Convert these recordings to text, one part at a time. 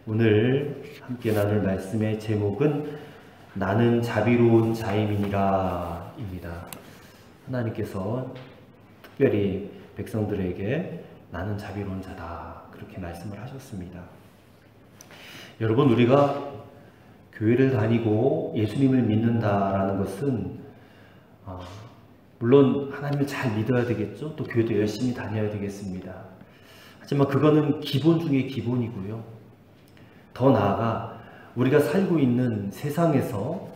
오늘 함께 나눌 말씀의 제목은 나는 자비로운 자임이니라 입니다. 하나님께서 특별히 백성들에게 나는 자비로운 자다 그렇게 말씀을 하셨습니다. 여러분, 우리가 교회를 다니고 예수님을 믿는다라는 것은 물론 하나님을 잘 믿어야 되겠죠. 또 교회도 열심히 다녀야 되겠습니다. 하지만 그거는 기본 중에 기본이고요. 더 나아가 우리가 살고 있는 세상에서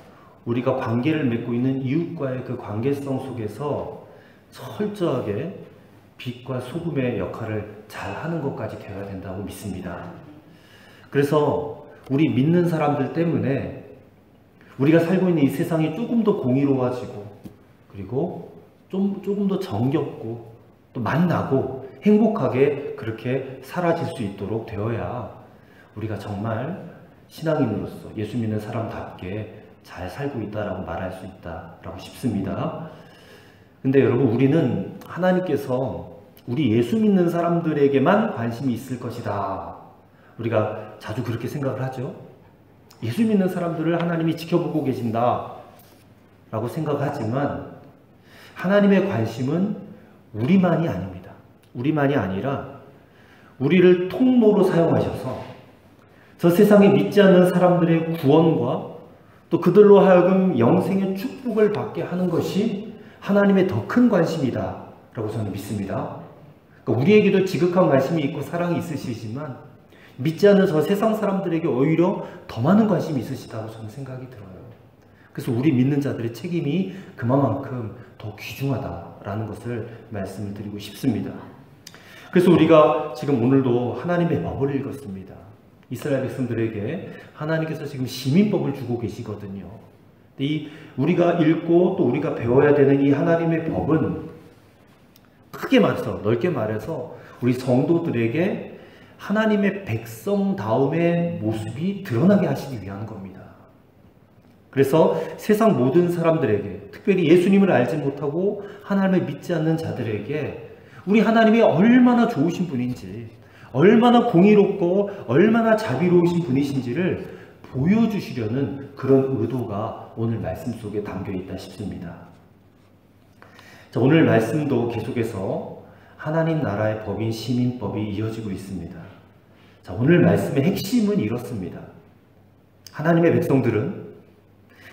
우리가 관계를 맺고 있는 이웃과의 그 관계성 속에서 철저하게 빛과 소금의 역할을 잘 하는 것까지 되어야 된다고 믿습니다. 그래서 우리 믿는 사람들 때문에 우리가 살고 있는 이 세상이 조금 더 공의로워지고 그리고 조금 더 정겹고 또 만나고 행복하게 그렇게 사라질 수 있도록 되어야 우리가 정말 신앙인으로서 예수 믿는 사람답게 잘 살고 있다라고 말할 수 있다라고 싶습니다. 근데 여러분, 우리는 하나님께서 우리 예수 믿는 사람들에게만 관심이 있을 것이다. 우리가 자주 그렇게 생각을 하죠. 예수 믿는 사람들을 하나님이 지켜보고 계신다 라고 생각하지만 하나님의 관심은 우리만이 아닙니다. 우리만이 아니라 우리를 통로로 사용하셔서 저 세상에 믿지 않는 사람들의 구원과 또 그들로 하여금 영생의 축복을 받게 하는 것이 하나님의 더 큰 관심이다 라고 저는 믿습니다. 그러니까 우리에게도 지극한 관심이 있고 사랑이 있으시지만 믿지 않는 저 세상 사람들에게 오히려 더 많은 관심이 있으시다고 저는 생각이 들어요. 그래서 우리 믿는 자들의 책임이 그만큼 더 귀중하다라는 것을 말씀을 드리고 싶습니다. 그래서 우리가 지금 오늘도 하나님의 법을 읽었습니다. 이스라엘 백성들에게 하나님께서 지금 시민법을 주고 계시거든요. 이 우리가 읽고 또 우리가 배워야 되는 이 하나님의 법은 크게 말해서 넓게 말해서 우리 성도들에게 하나님의 백성다움의 모습이 드러나게 하시기 위한 겁니다. 그래서 세상 모든 사람들에게, 특별히 예수님을 알지 못하고 하나님을 믿지 않는 자들에게 우리 하나님이 얼마나 좋으신 분인지, 얼마나 공의롭고 얼마나 자비로우신 분이신지를 보여주시려는 그런 의도가 오늘 말씀 속에 담겨 있다 싶습니다. 자, 오늘 말씀도 계속해서 하나님 나라의 법인 시민법이 이어지고 있습니다. 자, 오늘 말씀의 핵심은 이렇습니다. 하나님의 백성들은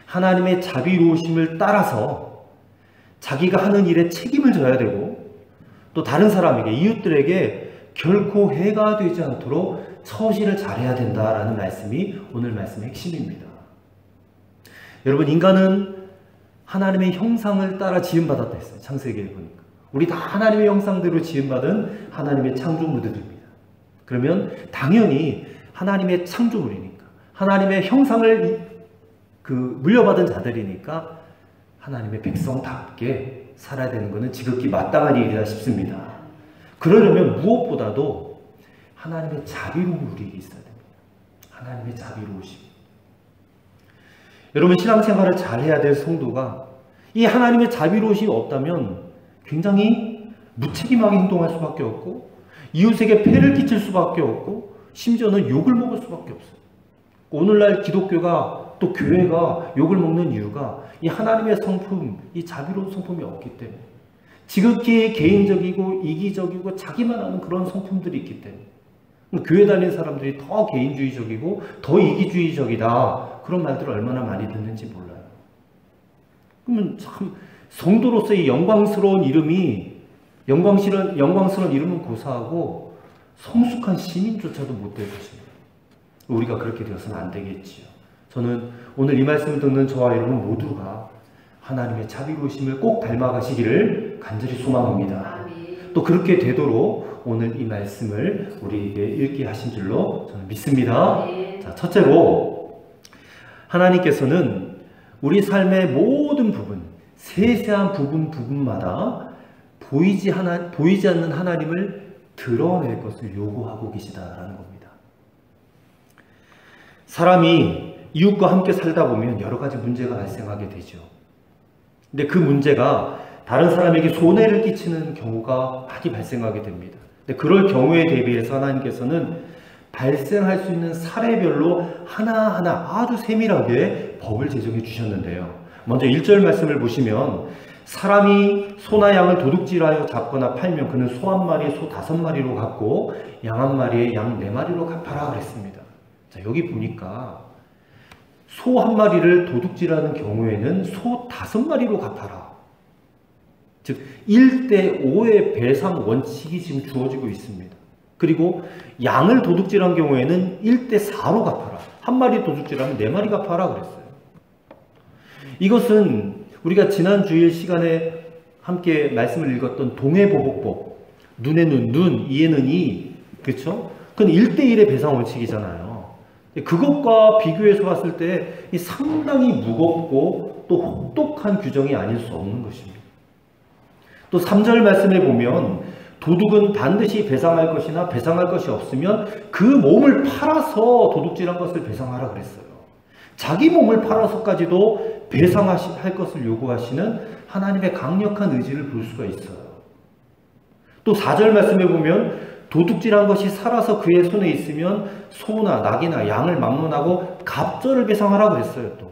하나님의 자비로우심을 따라서 자기가 하는 일에 책임을 져야 되고 또 다른 사람에게, 이웃들에게 결코 해가 되지 않도록 처신을 잘해야 된다라는 말씀이 오늘 말씀의 핵심입니다. 여러분, 인간은 하나님의 형상을 따라 지음받았다 했어요. 창세기에 보니까. 우리 다 하나님의 형상대로 지음받은 하나님의 창조물들입니다. 그러면 당연히 하나님의 창조물이니까, 하나님의 형상을 물려받은 자들이니까 하나님의 백성답게 살아야 되는 것은 지극히 마땅한 일이다 싶습니다. 그러려면 무엇보다도 하나님의 자비로움이 우리에게 있어야 됩니다. 하나님의 자비로우심. 여러분, 신앙생활을 잘해야 될 성도가 이 하나님의 자비로우심이 없다면 굉장히 무책임하게 행동할 수밖에 없고 이웃에게 폐를 끼칠 수밖에 없고 심지어는 욕을 먹을 수밖에 없어요. 오늘날 기독교가 또 교회가 욕을 먹는 이유가 이 하나님의 성품, 이 자비로운 성품이 없기 때문에, 지극히 개인적이고 이기적이고 자기만 아는 그런 성품들이 있기 때문에 교회 다니는 사람들이 더 개인주의적이고 더 이기주의적이다 그런 말들을 얼마나 많이 듣는지 몰라요. 그러면 참 성도로서의 영광스러운 이름이 영광스러운 이름은 고사하고 성숙한 시민조차도 못 될 것입니다. 우리가 그렇게 되어서는 안 되겠지요. 저는 오늘 이 말씀을 듣는 저와 여러분 모두가 하나님의 자비로우심을 꼭 닮아가시기를 간절히 소망합니다. 또 그렇게 되도록 오늘 이 말씀을 우리에게 읽게 하신 줄로 저는 믿습니다. 자, 첫째로 하나님께서는 우리 삶의 모든 부분, 세세한 부분마다 보이지 않는 하나님을 드러낼 것을 요구하고 계시다라는 겁니다. 사람이 이웃과 함께 살다 보면 여러 가지 문제가 발생하게 되죠. 근데 그 문제가 다른 사람에게 손해를 끼치는 경우가 많이 발생하게 됩니다. 근데 그럴 경우에 대비해서 하나님께서는 발생할 수 있는 사례별로 하나하나 아주 세밀하게 법을 제정해 주셨는데요. 먼저 1절 말씀을 보시면 사람이 소나 양을 도둑질하여 잡거나 팔면 그는 소 한 마리에 소 5마리로 갚고 양 한 마리에 양 4마리로 갚아라 그랬습니다. 자, 여기 보니까 소 한 마리를 도둑질하는 경우에는 소 5마리로 갚아라. 즉 1대 5의 배상 원칙이 지금 주어지고 있습니다. 그리고 양을 도둑질한 경우에는 1대 4로 갚아라. 한 마리 도둑질하면 4마리 갚아라 그랬어요. 이것은 우리가 지난 주일 시간에 함께 말씀을 읽었던 동해보복법, 눈에는 눈, 이에는 이, 그렇죠? 그건 1대1의 배상 원칙이잖아요. 그것과 비교해서 봤을 때 상당히 무겁고 또 혹독한 규정이 아닐 수 없는 것입니다. 또 3절 말씀에 보면 도둑은 반드시 배상할 것이나 배상할 것이 없으면 그 몸을 팔아서 도둑질한 것을 배상하라 그랬어요. 자기 몸을 팔아서까지도 배상할 것을 요구하시는 하나님의 강력한 의지를 볼 수가 있어요. 또 4절 말씀에 보면 도둑질한 것이 살아서 그의 손에 있으면 소나 낙이나 양을 막론하고 갑절을 배상하라 그랬어요. 또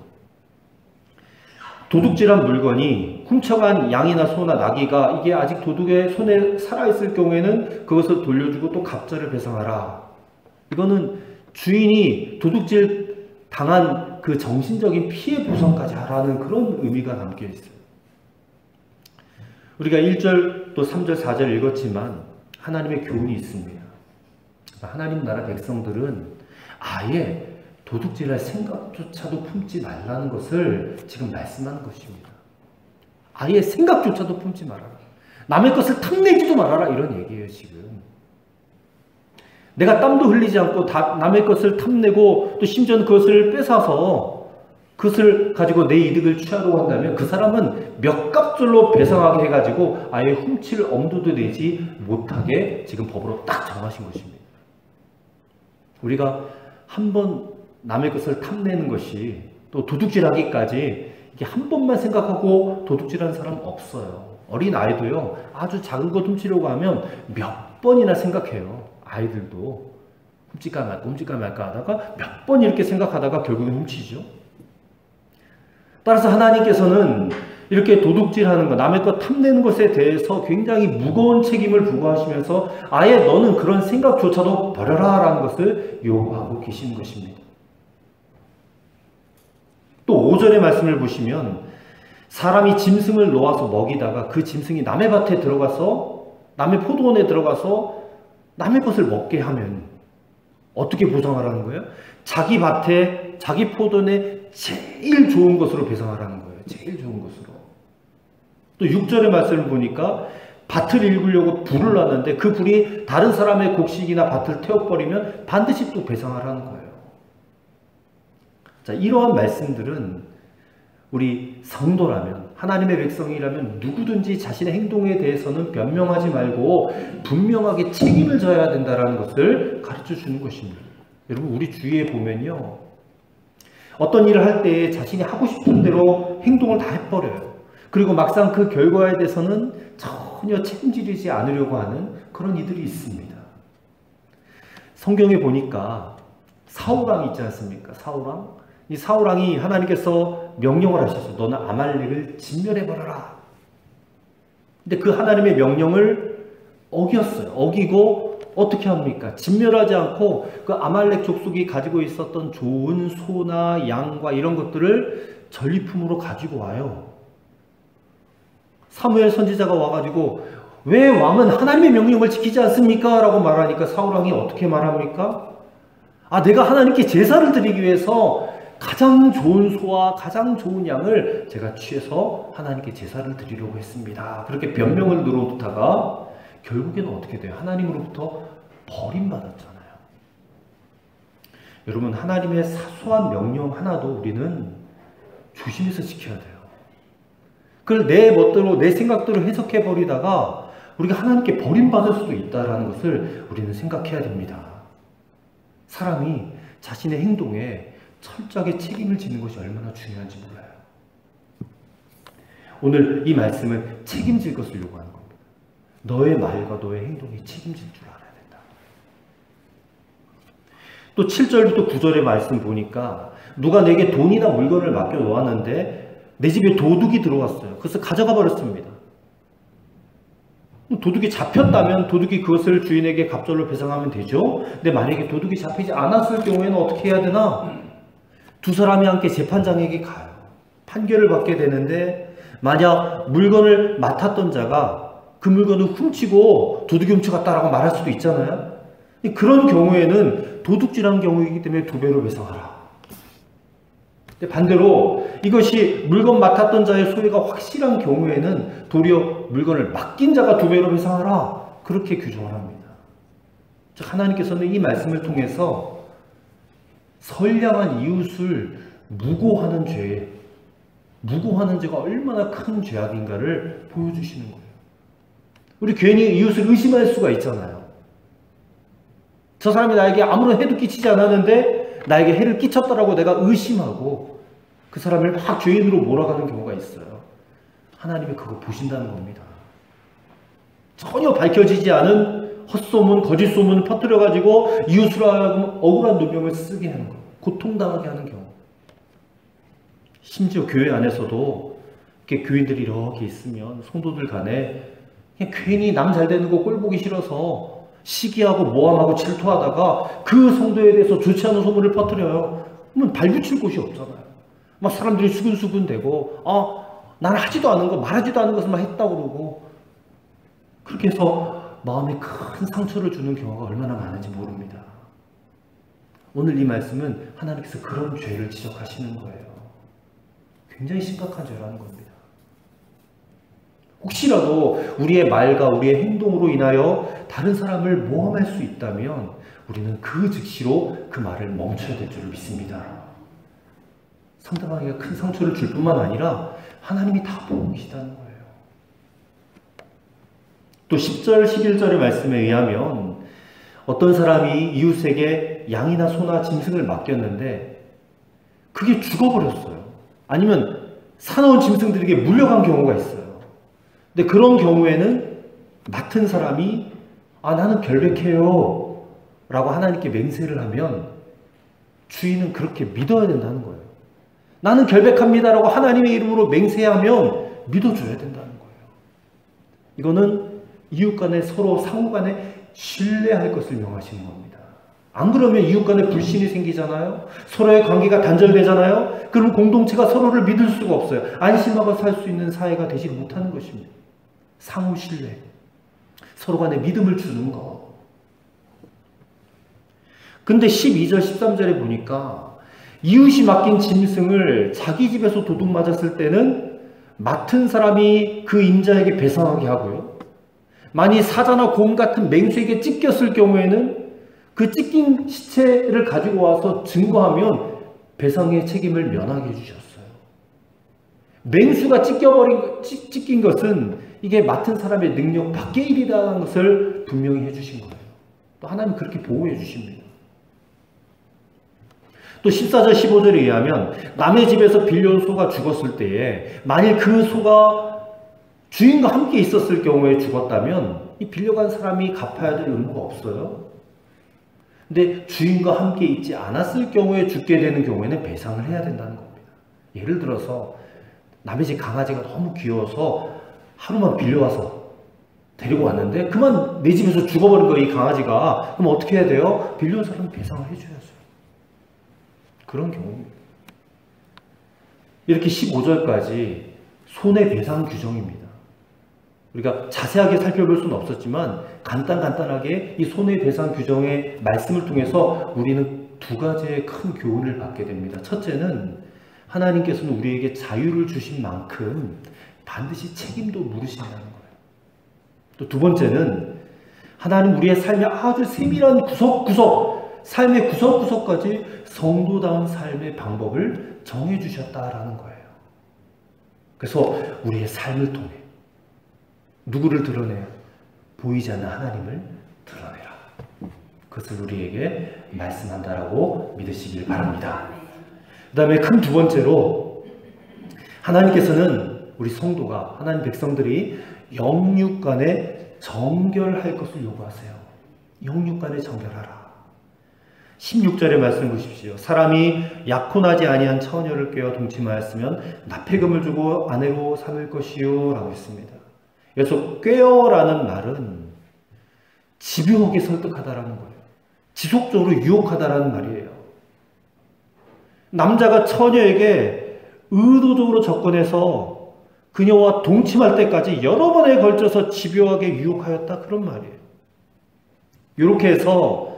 도둑질한 물건이 훔쳐간 양이나 소나 나귀가 이게 아직 도둑의 손에 살아있을 경우에는 그것을 돌려주고 또 갑절을 배상하라. 이거는 주인이 도둑질 당한 그 정신적인 피해 보상까지 하라는 그런 의미가 담겨 있어요. 우리가 1절 또 3절 4절 읽었지만 하나님의 교훈이 있습니다. 하나님 나라 백성들은 아예 도둑질할 생각조차도 품지 말라는 것을 지금 말씀하는 것입니다. 아예 생각조차도 품지 말아라. 남의 것을 탐내지도 말아라. 이런 얘기예요, 지금. 내가 땀도 흘리지 않고 남의 것을 탐내고 또 심지어는 그것을 뺏어서 그것을 가지고 내 이득을 취하려고 한다면 그 사람은 몇 갑절로 배상하게 해가지고 아예 훔칠 엄두도 내지 못하게 지금 법으로 딱 정하신 것입니다. 우리가 한번 남의 것을 탐내는 것이 또 도둑질하기까지 이게 한 번만 생각하고 도둑질하는 사람 없어요. 어린 아이도요, 아주 작은 것 훔치려고 하면 몇 번이나 생각해요. 아이들도 훔칠까 말까 하다가 몇 번 이렇게 생각하다가 결국은 훔치죠. 따라서 하나님께서는 이렇게 도둑질하는 것, 남의 것 탐내는 것에 대해서 굉장히 무거운 책임을 부과하시면서 아예 너는 그런 생각조차도 버려라 라는 것을 요구하고 계시는 것입니다. 또 5절의 말씀을 보시면 사람이 짐승을 놓아서 먹이다가 그 짐승이 남의 밭에 들어가서 남의 포도원에 들어가서 남의 것을 먹게 하면 어떻게 보상하라는 거예요? 자기 밭에 자기 포도원에 제일 좋은 것으로 배상하라는 거예요. 제일 좋은 것으로. 또 6절의 말씀을 보니까 밭을 일구려고 불을 놨는데 그 불이 다른 사람의 곡식이나 밭을 태워버리면 반드시 또 배상하라는 거예요. 자, 이러한 말씀들은 우리 성도라면, 하나님의 백성이라면 누구든지 자신의 행동에 대해서는 변명하지 말고 분명하게 책임을 져야 된다는 것을 가르쳐 주는 것입니다. 여러분, 우리 주위에 보면요, 어떤 일을 할 때 자신이 하고 싶은 대로 행동을 다 해버려요. 그리고 막상 그 결과에 대해서는 전혀 책임지지 않으려고 하는 그런 이들이 있습니다. 성경에 보니까 사울왕이 있지 않습니까? 사울왕. 이 사울왕이 하나님께서 명령을 하셨어요. 너는 아말렉을 진멸해버려라. 근데 그 하나님의 명령을 어겼어요. 어기고 어떻게 합니까? 진멸하지 않고 그 아말렉 족속이 가지고 있었던 좋은 소나 양과 이런 것들을 전리품으로 가지고 와요. 사무엘 선지자가 와가지고 왜 왕은 하나님의 명령을 지키지 않습니까? 라고 말하니까 사울왕이 어떻게 말합니까? 아, 내가 하나님께 제사를 드리기 위해서 가장 좋은 소와 가장 좋은 양을 제가 취해서 하나님께 제사를 드리려고 했습니다. 그렇게 변명을 늘어놓다가 결국에는 어떻게 돼요? 하나님으로부터 버림받았잖아요. 여러분, 하나님의 사소한 명령 하나도 우리는 조심해서 지켜야 돼요. 그걸 내 멋대로 내 생각대로 해석해버리다가 우리가 하나님께 버림받을 수도 있다는 것을 우리는 생각해야 됩니다. 사람이 자신의 행동에 철저하게 책임을 지는 것이 얼마나 중요한지 몰라요. 오늘 이 말씀은 책임질 것을 요구하는 겁니다. 너의 말과 너의 행동이 책임질 줄 알아야 된다. 또 7절부터 9절의 말씀 보니까 누가 내게 돈이나 물건을 맡겨 놓았는데 내 집에 도둑이 들어왔어요. 그래서 가져가 버렸습니다. 도둑이 잡혔다면 도둑이 그것을 주인에게 갑절로 배상하면 되죠. 근데 만약에 도둑이 잡히지 않았을 경우에는 어떻게 해야 되나? 두 사람이 함께 재판장에게 가요. 판결을 받게 되는데 만약 물건을 맡았던 자가 그 물건을 훔치고 도둑이 훔쳐갔다라고 말할 수도 있잖아요. 그런 경우에는 도둑질한 경우이기 때문에 2배로 배상하라. 반대로 이것이 물건 맡았던 자의 소유가 확실한 경우에는 도리어 물건을 맡긴 자가 2배로 배상하라. 그렇게 규정을 합니다. 즉 하나님께서는 이 말씀을 통해서 선량한 이웃을 무고하는 죄가 얼마나 큰 죄악인가를 보여주시는 거예요. 우리 괜히 이웃을 의심할 수가 있잖아요. 저 사람이 나에게 아무런 해도 끼치지 않았는데 나에게 해를 끼쳤다라고 내가 의심하고 그 사람을 막 죄인으로 몰아가는 경우가 있어요. 하나님이 그거 보신다는 겁니다. 전혀 밝혀지지 않은 헛소문, 거짓 소문을 퍼뜨려가지고 이웃으로 하여금 억울한 누명을 쓰게 하는 거, 고통당하게 하는 경우. 심지어 교회 안에서도 이렇게 교인들이 이렇게 있으면 성도들 간에 그냥 괜히 남 잘 되는 거 꼴보기 싫어서 시기하고 모함하고 질투하다가 그 성도에 대해서 좋지 않은 소문을 퍼뜨려요. 그러면 발붙일 곳이 없잖아요. 막 사람들이 수근수근 대고 나는 하지도 않은 거, 말하지도 않은 것을 막 했다고 그러고 그렇게 해서 마음에 큰 상처를 주는 경우가 얼마나 많은지 모릅니다. 오늘 이 말씀은 하나님께서 그런 죄를 지적하시는 거예요. 굉장히 심각한 죄라는 겁니다. 혹시라도 우리의 말과 우리의 행동으로 인하여 다른 사람을 모함할 수 있다면 우리는 그 즉시로 그 말을 멈춰야 될 줄을 믿습니다. 상대방에게 큰 상처를 줄 뿐만 아니라 하나님이 다 보고 계시다는 거예요. 또 10절, 11절의 말씀에 의하면 어떤 사람이 이웃에게 양이나 소나 짐승을 맡겼는데 그게 죽어버렸어요. 아니면 사나운 짐승들에게 물려간 경우가 있어요. 근데 그런 경우에는 맡은 사람이 나는 결백해요 라고 하나님께 맹세를 하면 주인은 그렇게 믿어야 된다는 거예요. 나는 결백합니다 라고 하나님의 이름으로 맹세하면 믿어줘야 된다는 거예요. 이거는 이웃 간에 서로 상호 간에 신뢰할 것을 명하시는 겁니다. 안 그러면 이웃 간에 불신이 생기잖아요. 서로의 관계가 단절되잖아요. 그럼 공동체가 서로를 믿을 수가 없어요. 안심하고 살 수 있는 사회가 되지 못하는 것입니다. 상호 신뢰, 서로 간에 믿음을 주는 거. 근데 12절, 13절에 보니까 이웃이 맡긴 짐승을 자기 집에서 도둑 맞았을 때는 맡은 사람이 그 임자에게 배상하게 하고요. 만일 사자나 곰 같은 맹수에게 찢겼을 경우에는 그 찢긴 시체를 가지고 와서 증거하면 배상의 책임을 면하게 해주셨어요. 맹수가 찢긴 것은 이게 맡은 사람의 능력 밖의 일이라는 것을 분명히 해주신 거예요. 또 하나님 그렇게 보호해 주십니다. 또 14절 15절에 의하면 남의 집에서 빌려온 소가 죽었을 때에 만일 그 소가 주인과 함께 있었을 경우에 죽었다면 이 빌려간 사람이 갚아야 될 의무가 없어요. 근데 주인과 함께 있지 않았을 경우에 죽게 되는 경우에는 배상을 해야 된다는 겁니다. 예를 들어서 남의 집 강아지가 너무 귀여워서 하루만 빌려와서 데리고 왔는데 그만 내 집에서 죽어버린 거예요, 이 강아지가. 그럼 어떻게 해야 돼요? 빌려온 사람은 배상을 해줘야죠. 그런 경우입니다. 이렇게 15절까지 손해배상 규정입니다. 우리가 자세하게 살펴볼 수는 없었지만 간단하게 이 손해배상 규정의 말씀을 통해서 우리는 두 가지의 큰 교훈을 받게 됩니다. 첫째는 하나님께서는 우리에게 자유를 주신 만큼 반드시 책임도 물으신다는 거예요. 또 두 번째는 하나님 우리의 삶의 아주 세밀한 구석구석, 삶의 구석구석까지 성도다운 삶의 방법을 정해주셨다라는 거예요. 그래서 우리의 삶을 통해 누구를 드러내요? 보이지 않는 하나님을 드러내라. 그것을 우리에게 말씀한다라고 믿으시길 바랍니다. 그 다음에 큰 두 번째로 하나님께서는 우리 성도가, 하나님 백성들이 영육 간에 정결할 것을 요구하세요. 영육 간에 정결하라. 16절의 말씀 보십시오. 사람이 약혼하지 아니한 처녀를 꾀어 동침하였으면 납폐금을 주고 아내로 삼을 것이요 라고 했습니다. 그래서 꾀어라는 말은 집요하게 설득하다라는 거예요. 지속적으로 유혹하다라는 말이에요. 남자가 처녀에게 의도적으로 접근해서 그녀와 동침할 때까지 여러 번에 걸쳐서 집요하게 유혹하였다, 그런 말이에요. 이렇게 해서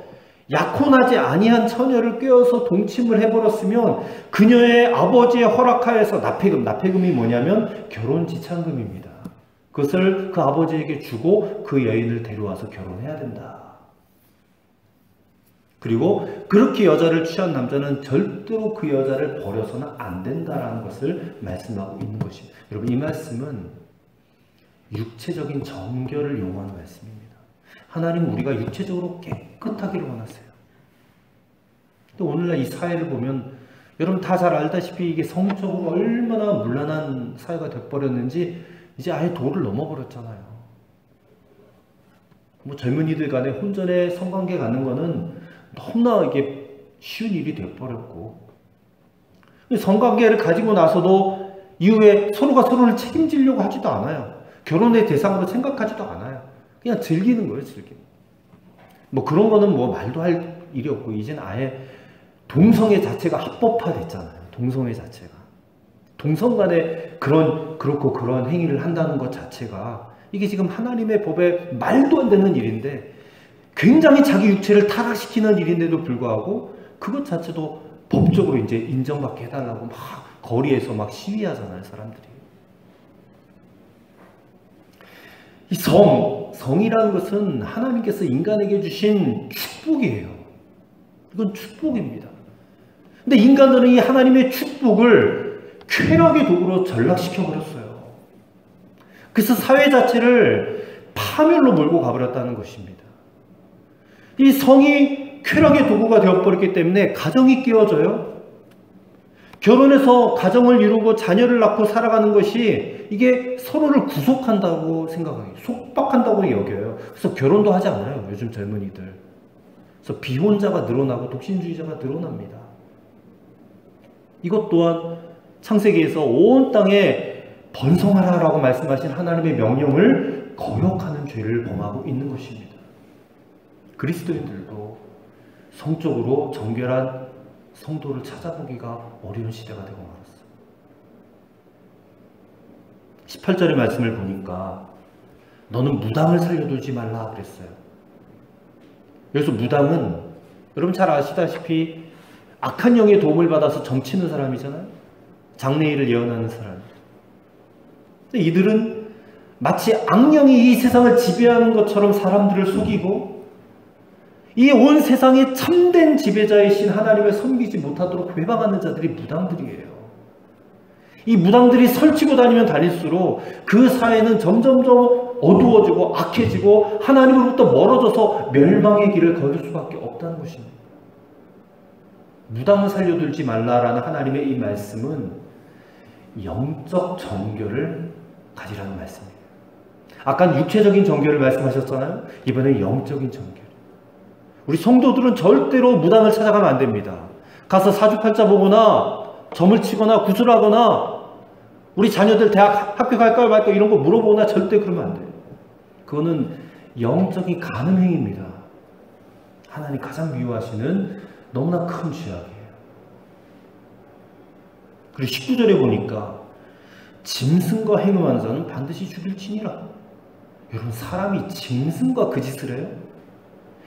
약혼하지 아니한 처녀를 꿰어서 동침을 해버렸으면 그녀의 아버지의 허락하에서 납폐금이 뭐냐면 결혼지참금입니다. 그것을 그 아버지에게 주고 그 여인을 데려와서 결혼해야 된다. 그리고 그렇게 여자를 취한 남자는 절대로 그 여자를 버려서는 안 된다라는 것을 말씀하고 있는 것입니다. 여러분, 이 말씀은 육체적인 정결을 요구하는 말씀입니다. 하나님은 우리가 육체적으로 깨끗하기를 원하세요. 또 오늘날 이 사회를 보면 여러분 다 잘 알다시피 이게 성적으로 얼마나 문란한 사회가 돼버렸는지 이제 아예 도를 넘어버렸잖아요. 뭐 젊은이들 간에 혼전에 성관계 갖는 거는 너무나 이게 쉬운 일이 돼버렸고, 성관계를 가지고 나서도 이후에 서로가 서로를 책임지려고 하지도 않아요. 결혼의 대상으로 생각하지도 않아요. 그냥 즐기는 거예요, 즐기는. 뭐 그런 거는 뭐 말도 할 일이 없고, 이제는 아예 동성애 자체가 합법화됐잖아요. 동성애 자체가. 동성 간에 그렇고 그런 행위를 한다는 것 자체가 이게 지금 하나님의 법에 말도 안 되는 일인데, 굉장히 자기 육체를 타락시키는 일인데도 불구하고 그것 자체도 법적으로 이제 인정받게 해달라고 막 거리에서 막 시위하잖아요, 사람들이. 이 성이라는 것은 하나님께서 인간에게 주신 축복이에요. 이건 축복입니다. 근데 인간들은 이 하나님의 축복을 쾌락의 도구로 전락시켜버렸어요. 그래서 사회 자체를 파멸로 몰고 가버렸다는 것입니다. 이 성이 쾌락의 도구가 되어버렸기 때문에 가정이 깨어져요. 결혼해서 가정을 이루고 자녀를 낳고 살아가는 것이 이게 서로를 구속한다고 생각해요. 속박한다고 여겨요. 그래서 결혼도 하지 않아요, 요즘 젊은이들. 그래서 비혼자가 늘어나고 독신주의자가 늘어납니다. 이것 또한 창세기에서 온 땅에 번성하라라고 말씀하신 하나님의 명령을 거역하는 죄를 범하고 있는 것입니다. 그리스도인들도 성적으로 정결한 성도를 찾아보기가 어려운 시대가 되고 말았어요. 18절의 말씀을 보니까 너는 무당을 살려두지 말라 그랬어요. 그래서 무당은 여러분 잘 아시다시피 악한 영의 도움을 받아서 점치는 사람이잖아요. 장래일을 예언하는 사람. 근데 이들은 마치 악령이 이 세상을 지배하는 것처럼 사람들을 속이고 이 온 세상의 참된 지배자이신 하나님을 섬기지 못하도록 회방하는 자들이 무당들이에요. 이 무당들이 설치고 다니면 다닐수록 그 사회는 점점점 어두워지고 악해지고 하나님으로부터 멀어져서 멸망의 길을 걸을 수밖에 없다는 것입니다. 무당을 살려두지 말라라는 하나님의 이 말씀은 영적 정결을 가지라는 말씀이에요. 아까 육체적인 정결을 말씀하셨잖아요. 이번엔 영적인 정결. 우리 성도들은 절대로 무당을 찾아가면 안 됩니다. 가서 사주팔자 보거나 점을 치거나 구슬하거나 우리 자녀들 대학 합격할까 말까 이런 거 물어보거나 절대 그러면 안 돼요. 그거는 영적인 간음행위입니다. 하나님 가장 미워하시는 너무나 큰 죄악이에요. 그리고 19절에 보니까 짐승과 행음하는 자는 반드시 죽일지니라. 여러분, 사람이 짐승과 그 짓을 해요?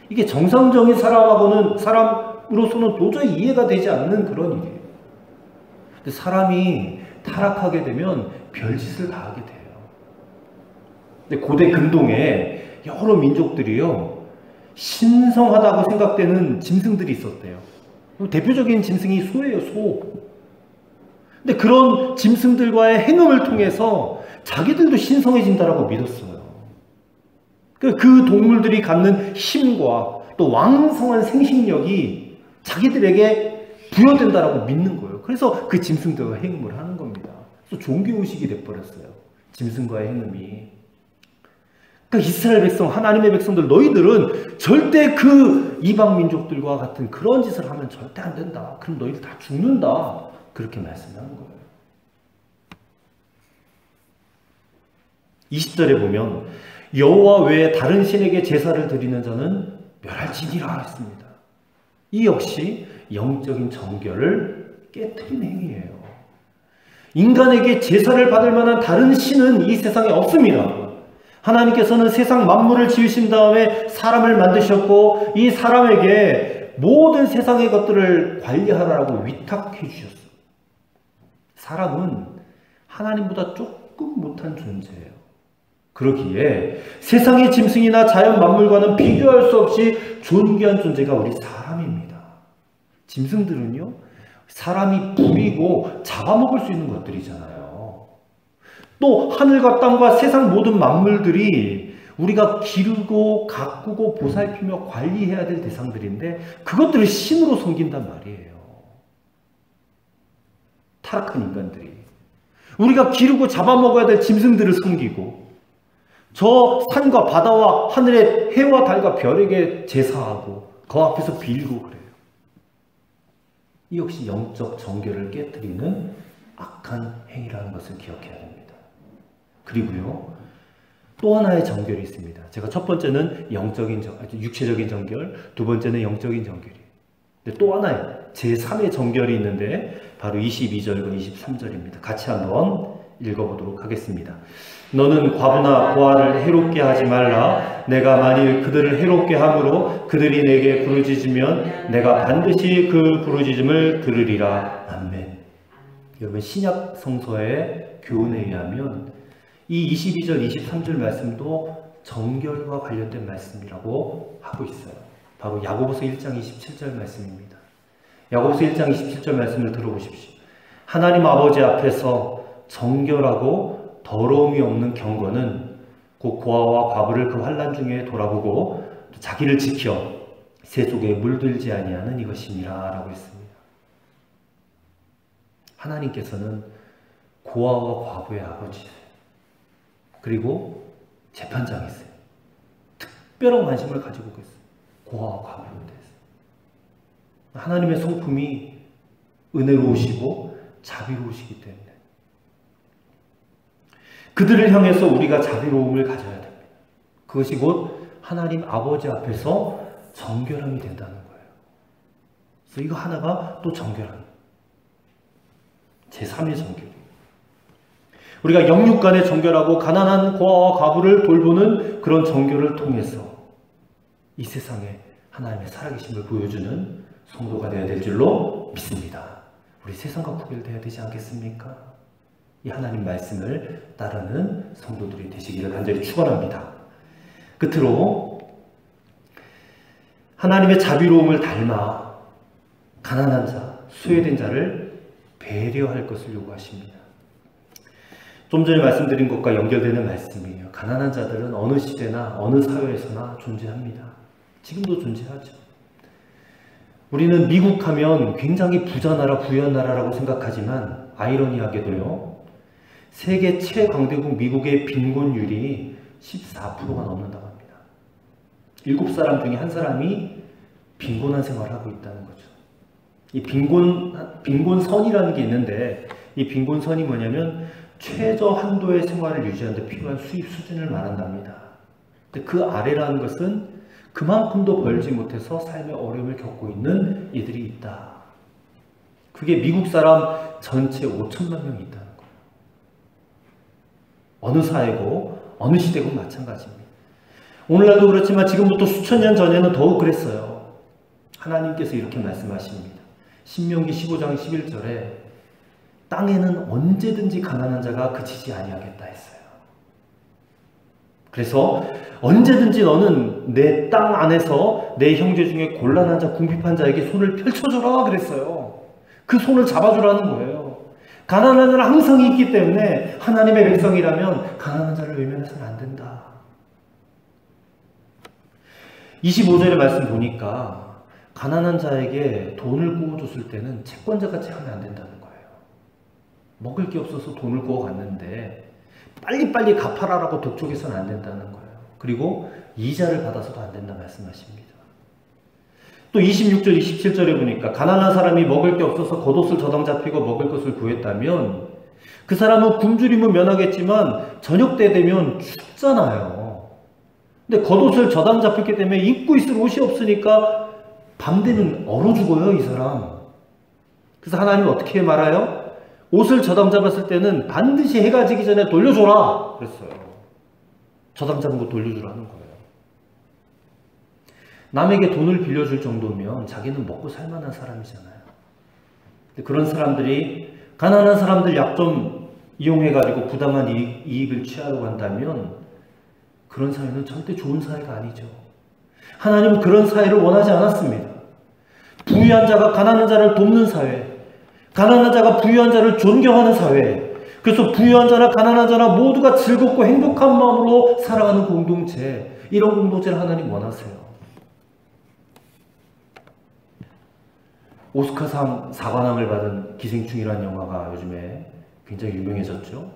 이게 정상적인 사람으로서는 도저히 이해가 되지 않는 그런 일이에요. 근데 사람이 타락하게 되면 별짓을 다 하게 돼요. 근데 고대 근동에 여러 민족들이요, 신성하다고 생각되는 짐승들이 있었대요. 대표적인 짐승이 소예요, 소. 근데 그런 짐승들과의 행음을 통해서 자기들도 신성해진다라고 믿었어요. 그 동물들이 갖는 힘과 또 왕성한 생식력이 자기들에게 부여된다라고 믿는 거예요. 그래서 그 짐승들과 행음을 하는 겁니다. 그래서 종교의식이 돼버렸어요, 짐승과의 행음이. 그러니까 이스라엘 백성, 하나님의 백성들, 너희들은 절대 그 이방 민족들과 같은 그런 짓을 하면 절대 안 된다. 그럼 너희들 다 죽는다. 그렇게 말씀하는 거예요. 20절에 보면 여호와 외에 다른 신에게 제사를 드리는 자는 멸할지니라 했습니다. 이 역시 영적인 정결을 깨트린 행위예요. 인간에게 제사를 받을 만한 다른 신은 이 세상에 없습니다. 하나님께서는 세상 만물을 지으신 다음에 사람을 만드셨고 이 사람에게 모든 세상의 것들을 관리하라고 위탁해 주셨어요. 사람은 하나님보다 조금 못한 존재예요. 그러기에 세상의 짐승이나 자연 만물과는 비교할 수 없이 존귀한 존재가 우리 사람입니다. 짐승들은요, 사람이 부리고 잡아먹을 수 있는 것들이잖아요. 또 하늘과 땅과 세상 모든 만물들이 우리가 기르고 가꾸고 보살피며 관리해야 될 대상들인데 그것들을 신으로 섬긴단 말이에요. 타락한 인간들이 우리가 기르고 잡아먹어야 될 짐승들을 섬기고 저 산과 바다와 하늘의 해와 달과 별에게 제사하고 그 앞에서 빌고 그래요. 이 역시 영적 정결을 깨뜨리는 악한 행위라는 것을 기억해야 됩니다. 그리고요, 또 하나의 정결이 있습니다. 제가 첫 번째는 육체적인 정결, 두 번째는 영적인 정결이에요. 근데 또 하나의 제3의 정결이 있는데 바로 22절과 23절입니다. 같이 한번 읽어보도록 하겠습니다. 너는 과부나 고아를 해롭게 하지 말라. 내가 만일 그들을 해롭게 함으로 그들이 내게 부르짖으면 내가 반드시 그 부르짖음을 들으리라. 아멘. 여러분, 신약 성서의 교훈에 의하면 이 22절, 23절 말씀도 정결과 관련된 말씀이라고 하고 있어요. 바로 야고보서 1장 27절 말씀입니다. 야고보서 1장 27절 말씀을 들어보십시오. 하나님 아버지 앞에서 정결하고 더러움이 없는 경건은 곧 고아와 과부를 그 환난 중에 돌아보고 자기를 지켜 새 속에 물들지 아니하는 이것이니라 라고 했습니다. 하나님께서는 고아와 과부의 아버지세요. 그리고 재판장이세요. 특별한 관심을 가지고 계세요. 고아와 과부에 대해서. 하나님의 성품이 은혜로우시고 자비로우시기 때문에 그들을 향해서 우리가 자비로움을 가져야 됩니다. 그것이 곧 하나님 아버지 앞에서 정결함이 된다는 거예요. 그래서 이거 하나가 또 정결함. 제3의 정결. 우리가 영육 간에 정결하고 가난한 고아와 과부를 돌보는 그런 정결을 통해서 이 세상에 하나님의 살아계심을 보여주는 성도가 되어야 될 줄로 믿습니다. 우리 세상과 구별되어야 되지 않겠습니까? 이 하나님 말씀을 따르는 성도들이 되시기를 간절히 축원합니다. 끝으로 하나님의 자비로움을 닮아 가난한 자, 소외된 자를 배려할 것을 요구하십니다. 좀 전에 말씀드린 것과 연결되는 말씀이에요. 가난한 자들은 어느 시대나 어느 사회에서나 존재합니다. 지금도 존재하죠. 우리는 미국 하면 굉장히 부자 나라, 부유한 나라라고 생각하지만 아이러니하게도요, 세계 최강대국 미국의 빈곤율이 14%가 넘는다고 합니다. 7사람 중에 1사람이 빈곤한 생활을 하고 있다는 거죠. 이 빈곤선이라는 게 있는데 이 빈곤선이 뭐냐면 최저 한도의 생활을 유지하는 데 필요한 수입 수준을 말한답니다. 근데 그 아래라는 것은 그만큼도 벌지 못해서 삶의 어려움을 겪고 있는 이들이 있다. 그게 미국 사람 전체 5천만 명이 있다는 거예요. 어느 사회고 어느 시대고 마찬가지입니다. 오늘날도 그렇지만 지금부터 수천 년 전에는 더욱 그랬어요. 하나님께서 이렇게 말씀하십니다. 신명기 15장 11절에 땅에는 언제든지 가난한 자가 그치지 아니하겠다 했어요. 그래서 언제든지 너는 내 땅 안에서 내 형제 중에 곤란한 자, 궁핍한 자에게 손을 펼쳐줘라 그랬어요. 그 손을 잡아주라는 거예요. 가난한 자는 항상 있기 때문에 하나님의 백성이라면 가난한 자를 외면해서는 안 된다. 25절의 말씀 보니까 가난한 자에게 돈을 구워줬을 때는 채권자같이 하면 안 된다는 거예요. 먹을 게 없어서 돈을 구워갔는데 빨리빨리 갚아라라고 독촉해서는 안 된다는 거예요. 그리고 이자를 받아서도 안 된다 말씀하십니다. 또 26절, 27절에 보니까 가난한 사람이 먹을 게 없어서 겉옷을 저당 잡히고 먹을 것을 구했다면 그 사람은 굶주림은 면하겠지만 저녁 때 되면 춥잖아요. 근데 겉옷을 저당 잡혔기 때문에 입고 있을 옷이 없으니까 밤 되면 얼어 죽어요, 이 사람. 그래서 하나님은 어떻게 말아요? 옷을 저당 잡았을 때는 반드시 해가 지기 전에 돌려줘라 그랬어요. 저당 잡은 거 돌려주라는 거예요. 남에게 돈을 빌려줄 정도면 자기는 먹고 살만한 사람이잖아요. 근데 그런 사람들이 가난한 사람들 약 좀 이용해가지고 부당한 이익을 취하려고 한다면 그런 사회는 절대 좋은 사회가 아니죠. 하나님은 그런 사회를 원하지 않았습니다. 부유한 자가 가난한 자를 돕는 사회, 가난한 자가 부유한 자를 존경하는 사회, 그래서 부유한 자나 가난한 자나 모두가 즐겁고 행복한 마음으로 살아가는 공동체, 이런 공동체를 하나님 원하세요. 오스카상 사관왕을 받은 기생충이라는 영화가 요즘에 굉장히 유명해졌죠.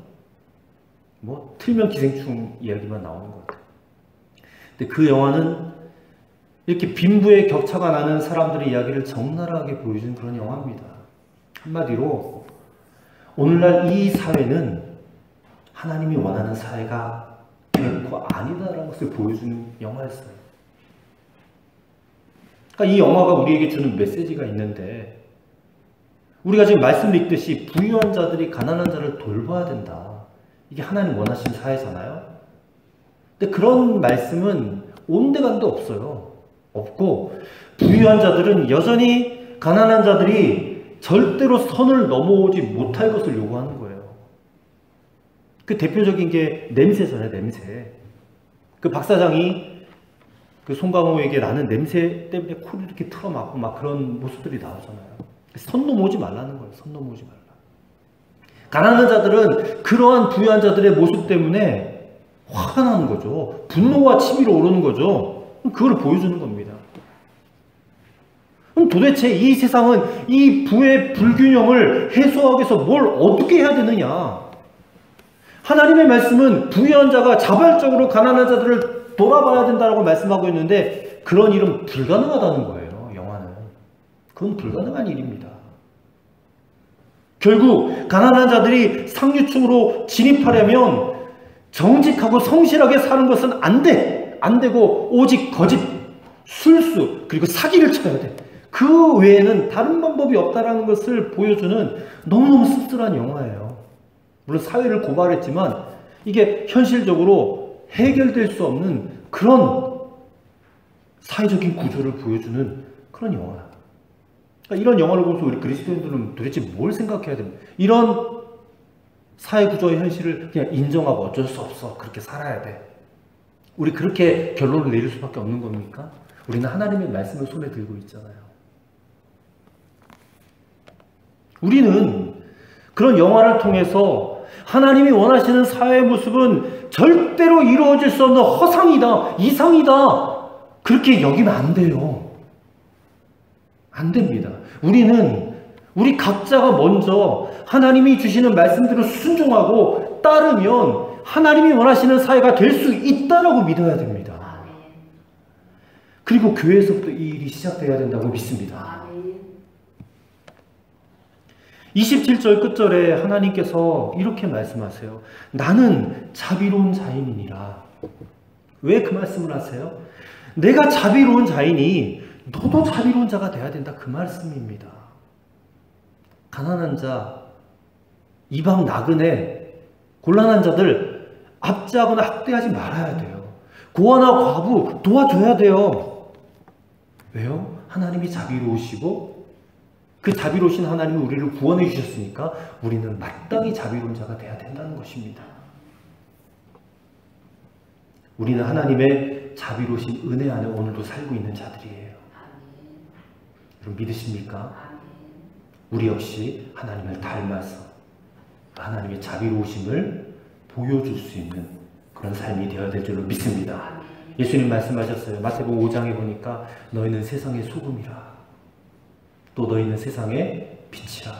뭐 틀면 기생충 이야기만 나오는 것 같아요. 근데 그 영화는 이렇게 빈부의 격차가 나는 사람들의 이야기를 적나라하게 보여준 그런 영화입니다. 한마디로 오늘날 이 사회는 하나님이 원하는 사회가 결코 아니다라는 것을 보여주는 영화였어요. 그러니까 이 영화가 우리에게 주는 메시지가 있는데, 우리가 지금 말씀 읽듯이 부유한 자들이 가난한 자를 돌봐야 된다. 이게 하나님 원하시는 사회잖아요. 근데 그런 말씀은 온데간데 없어요. 없고 부유한 자들은 여전히 가난한 자들이 절대로 선을 넘어오지 못할 것을 요구하는 거예요. 그 대표적인 게 냄새잖아요. 냄새. 그 박사장이 그 송강호에게 나는 냄새 때문에 코를 이렇게 틀어막고 막 그런 모습들이 나오잖아요. 선 넘어오지 말라는 거예요. 선 넘어오지 말라. 가난한 자들은 그러한 부유한 자들의 모습 때문에 화가 나는 거죠. 분노와 치밀어 오르는 거죠. 그걸 보여주는 겁니다. 그럼 도대체 이 세상은 이 부의 불균형을 해소하기 위해서 뭘 어떻게 해야 되느냐? 하나님의 말씀은 부유한 자가 자발적으로 가난한 자들을 돌아봐야 된다고 말씀하고 있는데 그런 일은 불가능하다는 거예요. 영화는. 그건 불가능한 일입니다. 결국 가난한 자들이 상류층으로 진입하려면 정직하고 성실하게 사는 것은 안 돼. 안 되고 오직 거짓, 술수, 그리고 사기를 쳐야 돼. 그 외에는 다른 방법이 없다는 것을 보여주는 너무너무 씁쓸한 영화예요. 물론 사회를 고발했지만 이게 현실적으로 해결될 수 없는 그런 사회적인 구조를 보여주는 그런 영화야. 그러니까 이런 영화를 보면서 우리 그리스도인들은 도대체 뭘 생각해야 됩니까? 이런 사회 구조의 현실을 그냥 인정하고 어쩔 수 없어. 그렇게 살아야 돼. 우리 그렇게 결론을 내릴 수밖에 없는 겁니까? 우리는 하나님의 말씀을 손에 들고 있잖아요. 우리는 그런 영화를 통해서 하나님이 원하시는 사회의 모습은 절대로 이루어질 수 없는 허상이다, 이상이다, 그렇게 여기면 안 돼요. 안 됩니다. 우리는 우리 각자가 먼저 하나님이 주시는 말씀대로 순종하고 따르면 하나님이 원하시는 사회가 될 수 있다라고 믿어야 됩니다. 그리고 교회에서부터 이 일이 시작돼야 된다고 믿습니다. 27절 끝절에 하나님께서 이렇게 말씀하세요. 나는 자비로운 자인이니라. 왜 그 말씀을 하세요? 내가 자비로운 자이니 너도 자비로운 자가 돼야 된다. 그 말씀입니다. 가난한 자, 이방 나그네, 곤란한 자들 압제하거나 학대하지 말아야 돼요. 고아나 과부 도와줘야 돼요. 왜요? 하나님이 자비로우시고 그 자비로우신 하나님이 우리를 구원해 주셨으니까 우리는 마땅히 자비로운 자가 돼야 된다는 것입니다. 우리는 하나님의 자비로우신 은혜 안에 오늘도 살고 있는 자들이에요. 여러분 믿으십니까? 우리 역시 하나님을 닮아서 하나님의 자비로우심을 보여줄 수 있는 그런 삶이 되어야 될 줄로 믿습니다. 예수님 말씀하셨어요. 마태복음 5장에 보니까 너희는 세상의 소금이라 또 너희는 세상의 빛이라.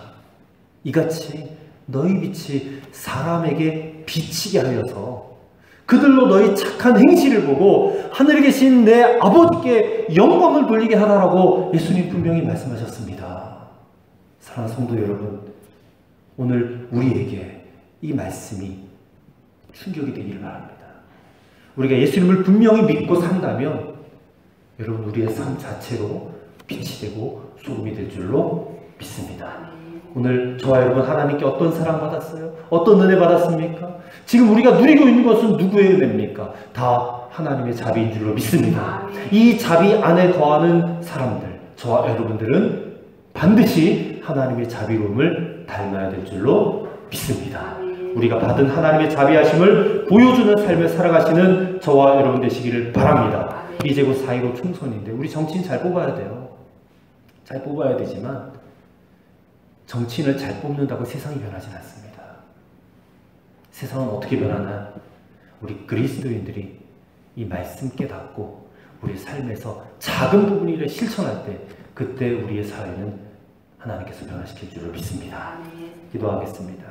이같이 너희 빛이 사람에게 비치게 하여서 그들로 너희 착한 행실을 보고 하늘에 계신 내 아버지께 영광을 돌리게 하라라고 예수님 분명히 말씀하셨습니다. 사랑하는 성도 여러분, 오늘 우리에게 이 말씀이 충격이 되기를 바랍니다. 우리가 예수님을 분명히 믿고 산다면 여러분 우리의 삶 자체로 빛이 되고 소금이 될 줄로 믿습니다. 오늘 저와 여러분 하나님께 어떤 사랑 받았어요? 어떤 은혜 받았습니까? 지금 우리가 누리고 있는 것은 누구의 은혜입니까? 다 하나님의 자비인 줄로 믿습니다. 이 자비 안에 거하는 사람들, 저와 여러분들은 반드시 하나님의 자비로움을 닮아야 될 줄로 믿습니다. 우리가 받은 하나님의 자비하심을 보여주는 삶을 살아가시는 저와 여러분 되시기를 바랍니다. 이제 곧 4.15 총선인데 우리 정치인 잘 뽑아야 돼요. 잘 뽑아야 되지만 정치인을 잘 뽑는다고 세상이 변하진 않습니다. 세상은 어떻게 변하나? 우리 그리스도인들이 이 말씀 깨닫고 우리 삶에서 작은 부분을 실천할 때 그때 우리의 사회는 하나님께서 변화시킬 줄을 믿습니다. 기도하겠습니다.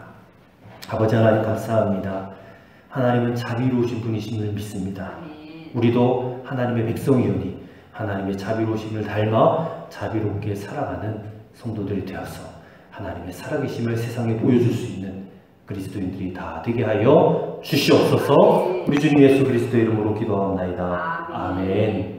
아버지 하나님 감사합니다. 하나님은 자비로우신 분이심을 믿습니다. 우리도 하나님의 백성이오니 하나님의 자비로우심을 닮아 자비롭게 살아가는 성도들이 되어서 하나님의 살아계심을 세상에 보여줄 수 있는 그리스도인들이 다 되게 하여 주시옵소서. 우리 주님 예수 그리스도의 이름으로 기도하옵나이다. 아멘.